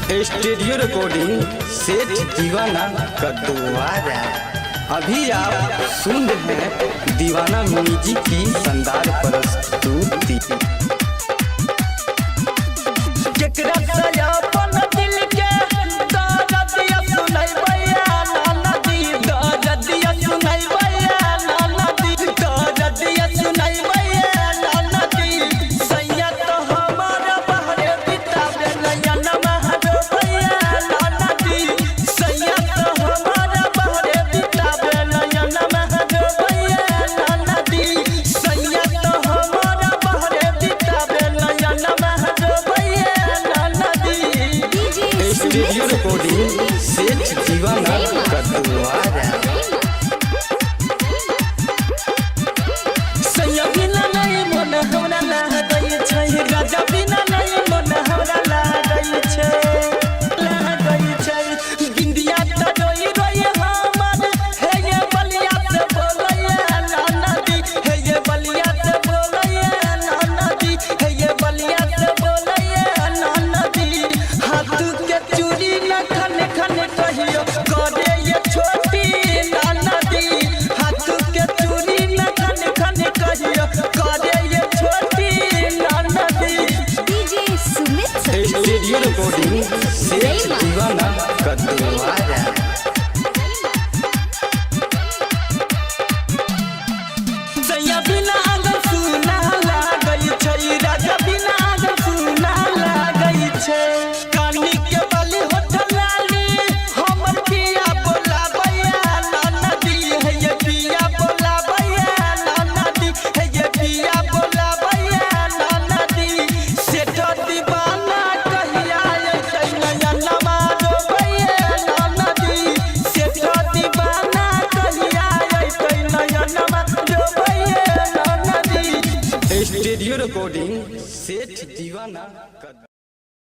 Studio recording सेठ दीवाना का दोबारा। अभी आप सुन रहे हैं दीवाना म्यूजिक की शानदार प्रस्तुति। स्टूडियो रिकॉर्डिंग सेठ दीवाना का दोबारा। सैया बिना नहीं मन हमरा लागै छै, राजा बिना नहीं मन हमरा लागै छै, बिंदिया त रोई रोई हमर हे ये बलिया से बोलैया नाना दी, हे ये बलिया से बोलैया नाना दी, हे ये बलिया से बोलैया नाना दी। हाथ के चूड़ी न खन खन कहियो करे ये छोटी नाना दी, हाथ के चूड़ी न खन खन कहियो करे ये छोटी नाना दी। डीजे सुमित स्टूडियो रिकॉर्डिंग सेठ दीवाना का दोबारा। सैया बिना आंगन सुना लागै छै, राजा बिना आंगन सुना लागै छै। कानी के बाली होठ लाली हमर पिया बोलाबैया नाना दी, हे ये पिया बोलाबैया नाना दी, हे ये पिया बोलाबैया नाना दी। सेठ दीवाना कहिया अइतै नयनमा रोबैया नाना दी, सेठ दीवाना कहिया अइतै नयनमा रोबैया नाना दी। स्टूडियो रिकॉर्डिंग सेठ दीवाना का